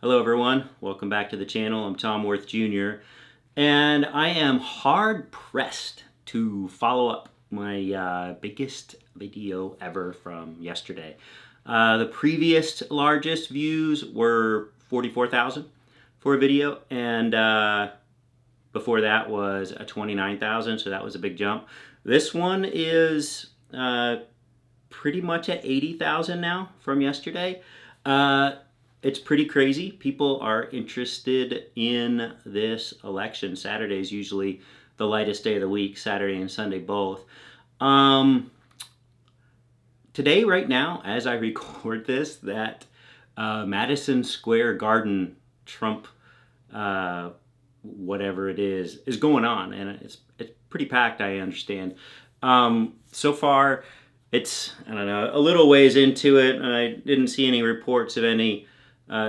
Hello everyone, welcome back to the channel. I'm Tom Worth Jr. and I am hard pressed to follow up my biggest video ever from yesterday. The previous largest views were 44,000 for a video, and before that was a 29,000, so that was a big jump. This one is pretty much at 80,000 now from yesterday. It's pretty crazy. People are interested in this election. Saturday is usually the lightest day of the week, Saturday and Sunday both. Today, right now, as I record this, that Madison Square Garden Trump, whatever it is going on, and it's pretty packed, I understand. So far, it's, I don't know, a little ways into it. I didn't see any reports of any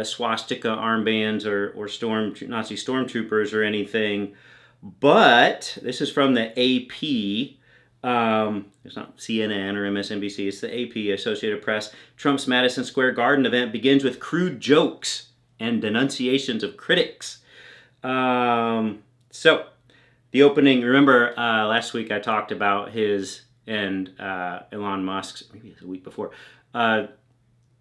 swastika armbands or Nazi stormtroopers or anything. But this is from the AP. It's not CNN or MSNBC. It's the AP, Associated Press. Trump's Madison Square Garden event begins with crude jokes and denunciations of critics. So the opening, remember last week I talked about his and Elon Musk's, maybe it was a week before,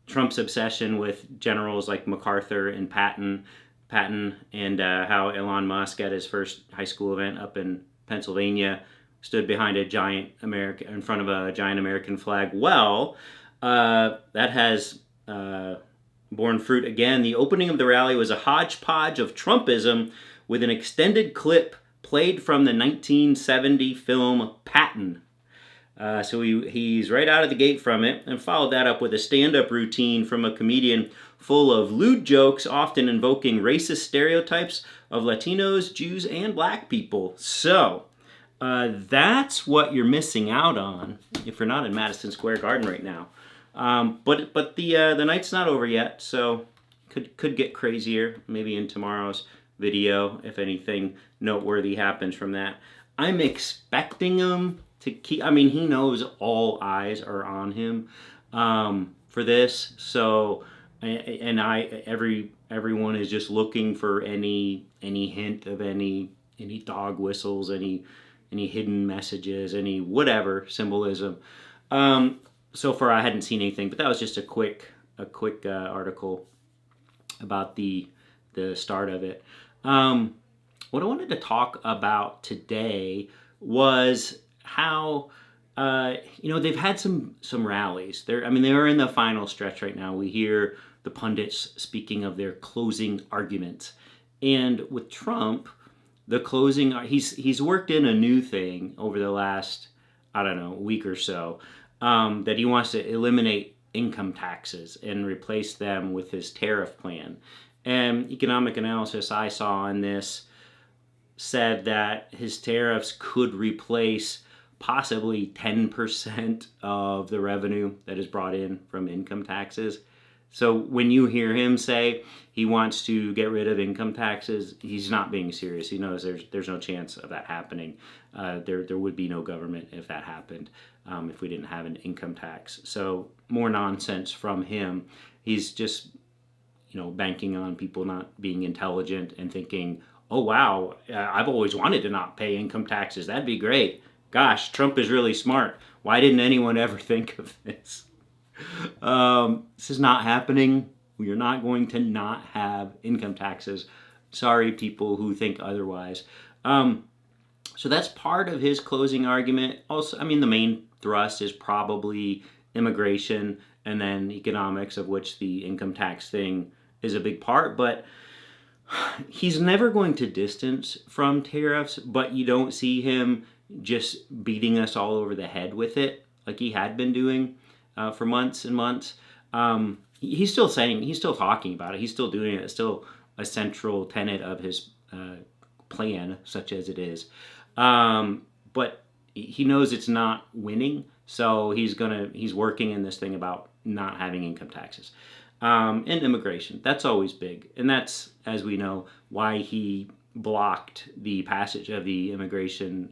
Trump's obsession with generals like MacArthur and Patton, and how Elon Musk at his first high school event up in Pennsylvania stood behind in front of a giant American flag. Well, that has borne fruit again. The opening of the rally was a hodgepodge of Trumpism with an extended clip played from the 1970 film Patton. So he's right out of the gate from it, and followed that up with a stand-up routine from a comedian full of lewd jokes, often invoking racist stereotypes of Latinos, Jews, and black people. So that's what you're missing out on if you're not in Madison Square Garden right now. But the night's not over yet, so could get crazier maybe in tomorrow's video if anything noteworthy happens from that. I'm expecting him to keep, I mean, he knows all eyes are on him for this. So, and everyone is just looking for any hint of any dog whistles, any hidden messages, any whatever symbolism. So far, I hadn't seen anything, but that was just a quick article about the start of it. What I wanted to talk about today was how they've had some rallies. They're in the final stretch right now. We hear the pundits speaking of their closing arguments, and with Trump, the closing, he's worked in a new thing over the last, I don't know, week or so, that he wants to eliminate income taxes and replace them with his tariff plan. And economic analysis I saw on this said that his tariffs could replace possibly 10% of the revenue that is brought in from income taxes. So when you hear him say he wants to get rid of income taxes, he's not being serious. He knows there's no chance of that happening. There would be no government if that happened, if we didn't have an income tax. So more nonsense from him. He's just, banking on people not being intelligent and thinking, oh wow, I've always wanted to not pay income taxes. That'd be great. Gosh, Trump is really smart. Why didn't anyone ever think of this? This is not happening. We are not going to not have income taxes. Sorry, people who think otherwise. So that's part of his closing argument. Also, the main thrust is probably immigration and then economics, of which the income tax thing is a big part. But he's never going to distance from tariffs, but you don't see him just beating us all over the head with it like he had been doing for months and months. He's still talking about it. He's still doing it. It's still a central tenet of his plan, such as it is. But he knows it's not winning, so he's working in this thing about not having income taxes. And immigration. That's always big. And that's, as we know, why he blocked the passage of the immigration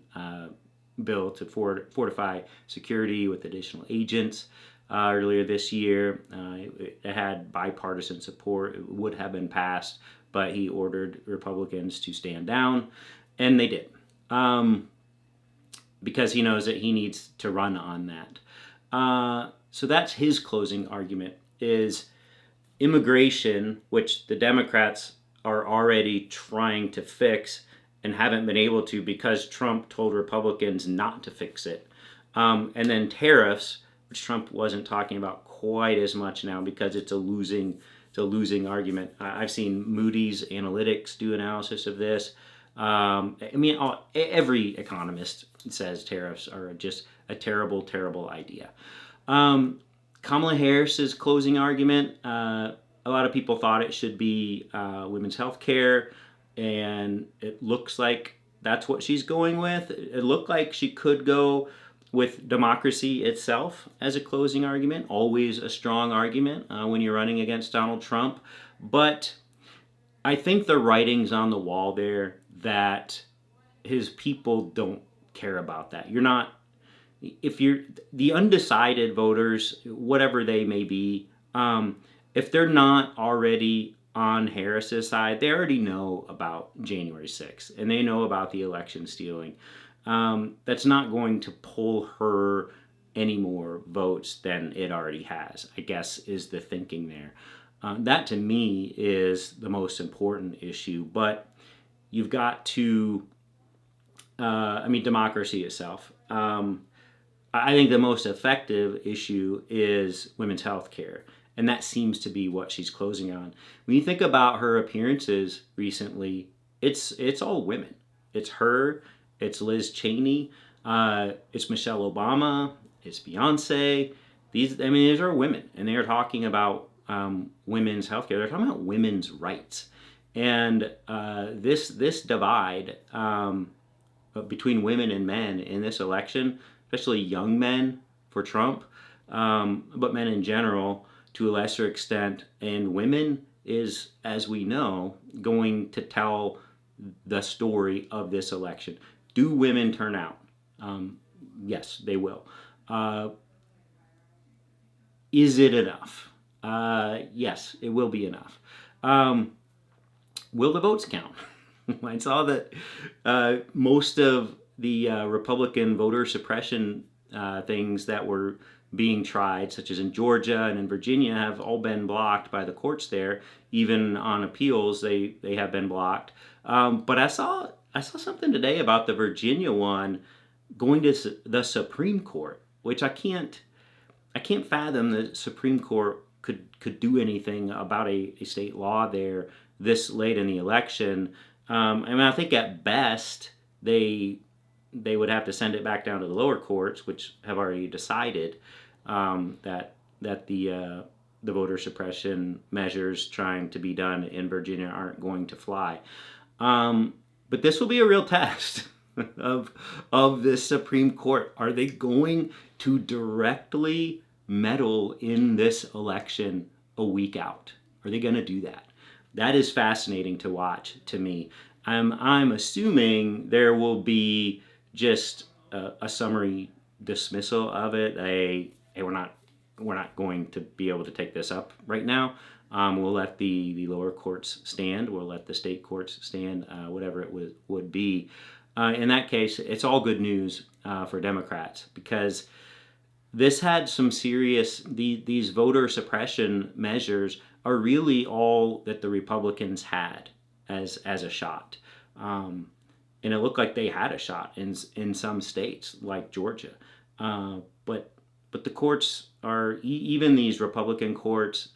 bill to fortify security with additional agents. earlier this year. It had bipartisan support. It would have been passed, but he ordered Republicans to stand down, and they did. Because he knows that he needs to run on that. So that's his closing argument, is immigration, which the Democrats are already trying to fix and haven't been able to because Trump told Republicans not to fix it. And then tariffs, which Trump wasn't talking about quite as much now because it's a losing argument. I've seen Moody's Analytics do analysis of this. Every economist says tariffs are just a terrible, terrible idea. Kamala Harris's closing argument, a lot of people thought it should be women's health care, and it looks like that's what she's going with. It looked like she could go with democracy itself as a closing argument, always a strong argument when you're running against Donald Trump. But I think the writing's on the wall there that his people don't care about that. If you're the undecided voters, whatever they may be, if they're not already on Harris's side, they already know about January 6th and they know about the election stealing. That's not going to pull her any more votes than it already has, I guess, is the thinking there. That to me is the most important issue, but you've got to, democracy itself. I think the most effective issue is women's health care, and that seems to be what she's closing on. When you think about her appearances recently, it's all women. It's her, it's Liz Cheney, it's Michelle Obama, it's Beyonce. These are women, and they are talking about women's health care. They're talking about women's rights. And this divide between women and men in this election, especially young men for Trump, but men in general to a lesser extent, and women is, as we know, going to tell the story of this election. Do women turn out? Yes, they will. Is it enough? Yes, it will be enough. Will the votes count? I saw that most of the Republican voter suppression things that were being tried, such as in Georgia and in Virginia, have all been blocked by the courts there. Even on appeals, they have been blocked. But I saw something today about the Virginia one going to the Supreme Court, which I can't fathom the Supreme Court could do anything about a state law there this late in the election. I think at best they would have to send it back down to the lower courts, which have already decided that the voter suppression measures trying to be done in Virginia aren't going to fly. But this will be a real test of this Supreme Court. Are they going to directly meddle in this election a week out? Are they going to do that? That is fascinating to watch to me. I'm assuming there will be just a summary dismissal of it. Hey, we're not going to be able to take this up right now. We'll let the lower courts stand. We'll let the state courts stand, whatever it would be. In that case, it's all good news for Democrats, because this had some serious, these voter suppression measures are really all that the Republicans had as a shot. And it looked like they had a shot in some states like Georgia. But the courts are, even these Republican courts,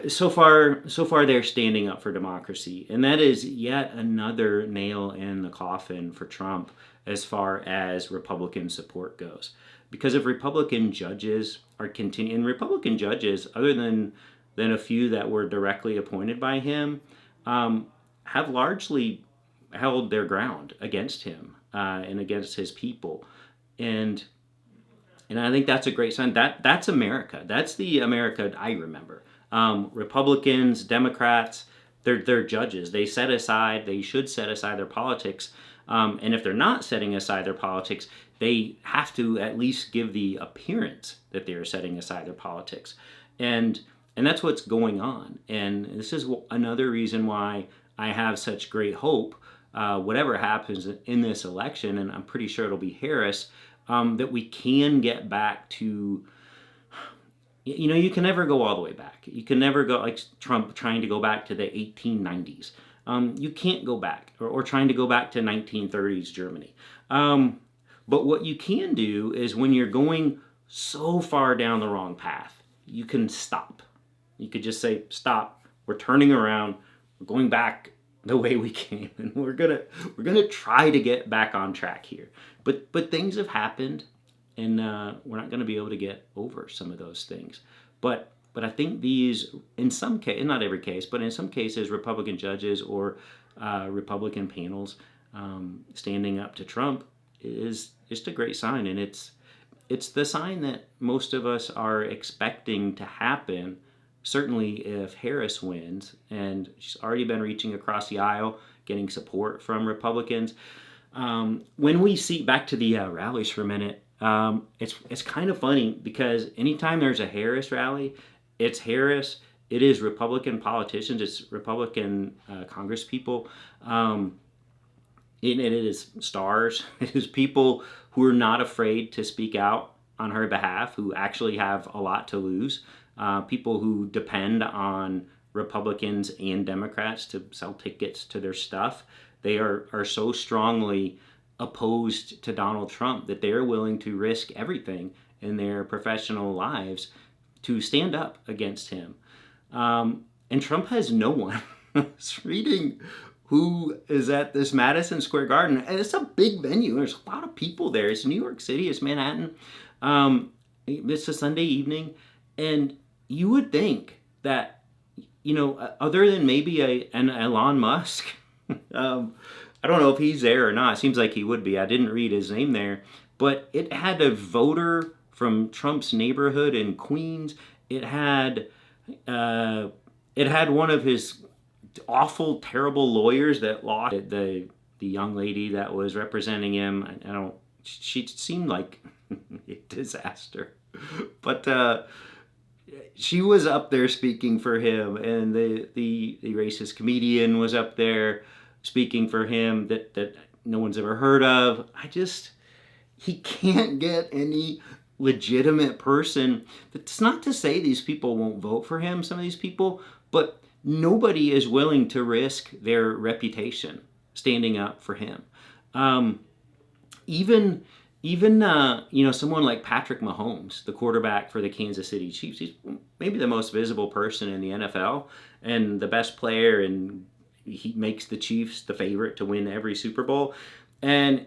so far they're standing up for democracy. And that is yet another nail in the coffin for Trump as far as Republican support goes. Because if Republican judges are continuing, and Republican judges, other than a few that were directly appointed by him, have largely held their ground against him and against his people. And I think that's a great sign. That's America. That's the America I remember. Republicans, Democrats, they're judges. They should set aside their politics. And if they're not setting aside their politics, they have to at least give the appearance that they're setting aside their politics. And that's what's going on. And this is another reason why I have such great hope, whatever happens in this election, and I'm pretty sure it'll be Harris, that we can get back to, you can never go all the way back. You can never go like Trump trying to go back to the 1890s. You can't go back, or trying to go back to 1930s Germany. But what you can do is when you're going so far down the wrong path, you can stop. You could just say, stop, we're turning around, we're going back the way we came, and we're gonna try to get back on track here. But things have happened, and we're not gonna be able to get over some of those things. But I think these, in some case, not every case, but in some cases, Republican judges or Republican panels standing up to Trump is just a great sign, and it's the sign that most of us are expecting to happen. Certainly if Harris wins, and she's already been reaching across the aisle, getting support from Republicans. When we see, back to the rallies for a minute, it's kind of funny because anytime there's a Harris rally, it's Harris, it is Republican politicians, it's Republican congresspeople, it is stars, it is people who are not afraid to speak out on her behalf, who actually have a lot to lose. People who depend on Republicans and Democrats to sell tickets to their stuff. They are so strongly opposed to Donald Trump that they are willing to risk everything in their professional lives to stand up against him. And Trump has no one. It's reading who is at this Madison Square Garden. And it's a big venue. There's a lot of people there. It's New York City. It's Manhattan. It's a Sunday evening. And you would think that, other than maybe an Elon Musk, I don't know if he's there or not. It seems like he would be. I didn't read his name there. But it had a voter from Trump's neighborhood in Queens. It had one of his awful, terrible lawyers that lost the young lady that was representing him. She seemed like a disaster. But she was up there speaking for him, and the racist comedian was up there speaking for him that no one's ever heard of. He can't get any legitimate person. That's not to say these people won't vote for him, some of these people, but nobody is willing to risk their reputation standing up for him. Even someone like Patrick Mahomes, the quarterback for the Kansas City Chiefs, he's maybe the most visible person in the NFL and the best player, and he makes the Chiefs the favorite to win every Super Bowl. And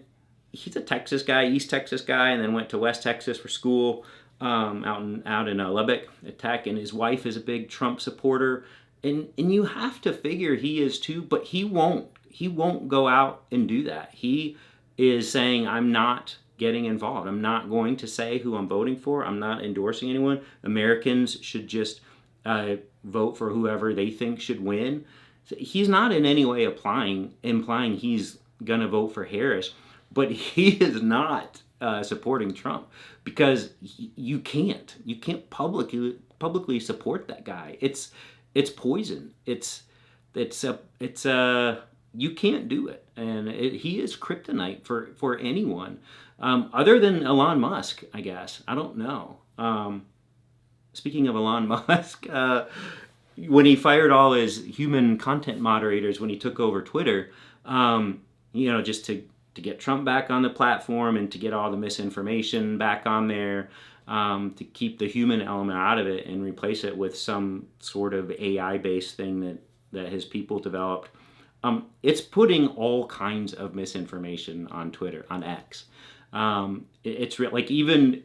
he's a Texas guy, East Texas guy, and then went to West Texas for school, out in Lubbock at Tech. And his wife is a big Trump supporter, and you have to figure he is too. But he won't go out and do that. He is saying, I'm not getting involved. I'm not going to say who I'm voting for. I'm not endorsing anyone. Americans should just vote for whoever they think should win. He's not in any way implying he's going to vote for Harris, but he is not supporting Trump because you can't publicly support that guy. It's poison. You can't do it, and he is kryptonite for anyone. Other than Elon Musk, I guess. I don't know. Speaking of Elon Musk, when he fired all his human content moderators when he took over Twitter, just to get Trump back on the platform and to get all the misinformation back on there, to keep the human element out of it and replace it with some sort of AI-based thing that his people developed. It's putting all kinds of misinformation on Twitter, on X. It's real, like even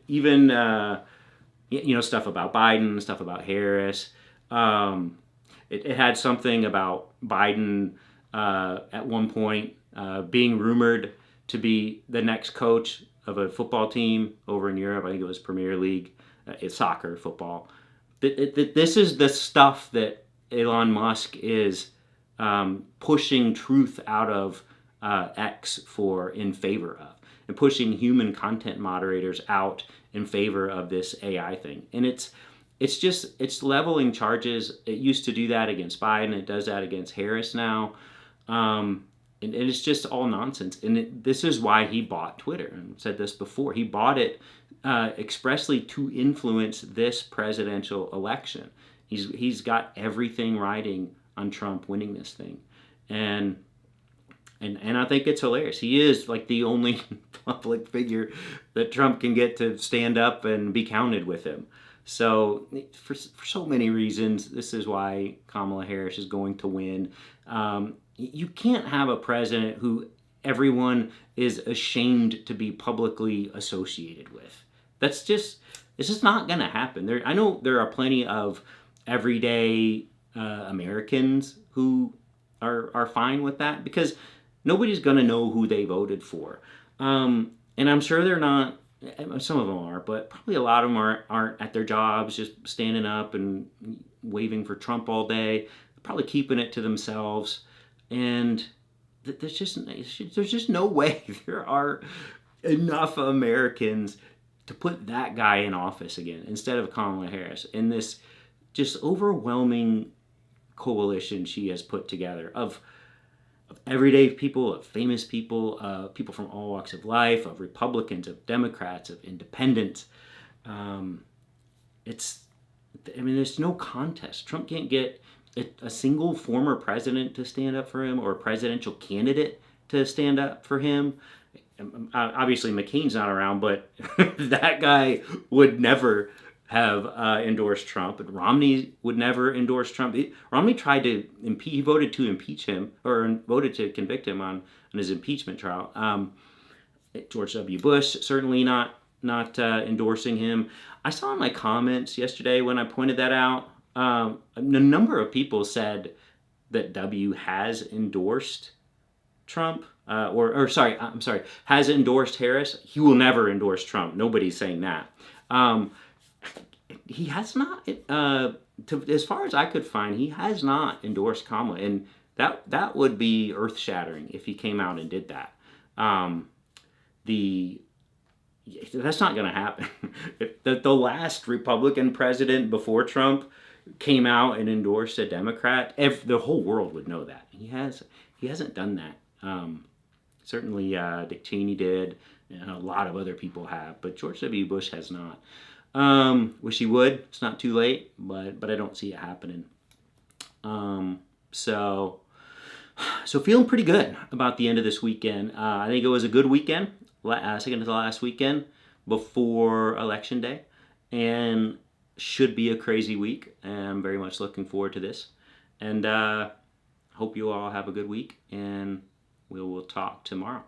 stuff about Biden, stuff about Harris. It had something about Biden at one point being rumored to be the next coach of a football team over in Europe. I think it was Premier League. It's soccer, football. This is the stuff that Elon Musk is pushing truth out of X in favor of. and pushing human content moderators out in favor of this AI thing. And it's leveling charges. It used to do that against Biden. It does that against Harris now. And it's just all nonsense. And this is why he bought Twitter. And said this before. He bought it expressly to influence this presidential election. He's got everything riding on Trump winning this thing, and I think it's hilarious. He is like the only public figure that Trump can get to stand up and be counted with him. So for so many reasons, this is why Kamala Harris is going to win. You can't have a president who everyone is ashamed to be publicly associated with. It's just not going to happen. I know there are plenty of everyday Americans who are fine with that because nobody's going to know who they voted for. And I'm sure they're not, some of them are, but probably a lot of them aren't at their jobs just standing up and waving for Trump all day, probably keeping it to themselves. And there's just no way there are enough Americans to put that guy in office again instead of Kamala Harris in this just overwhelming coalition she has put together of everyday people, of famous people, people from all walks of life, of Republicans, of Democrats, of independents. There's no contest. Trump can't get a single former president to stand up for him or a presidential candidate to stand up for him. Obviously, McCain's not around, but that guy would never have endorsed Trump. And Romney would never endorse Trump. Romney tried to he voted to impeach him, or voted to convict him on his impeachment trial. George W. Bush certainly not endorsing him. I saw in my comments yesterday when I pointed that out, a number of people said that W has endorsed Trump, has endorsed Harris. He will never endorse Trump. Nobody's saying that. He has not, as far as I could find, he has not endorsed Kamala, and that would be earth-shattering if he came out and did that. That's not going to happen. The last Republican president before Trump came out and endorsed a Democrat, the whole world would know that. He hasn't done that. Certainly Dick Cheney did, and a lot of other people have, but George W. Bush has not. Wish he would. It's not too late, but I don't see it happening. So feeling pretty good about the end of this weekend. I think it was a good weekend, second to the last weekend before Election Day, and should be a crazy week. And I'm very much looking forward to this, and hope you all have a good week, and we will talk tomorrow.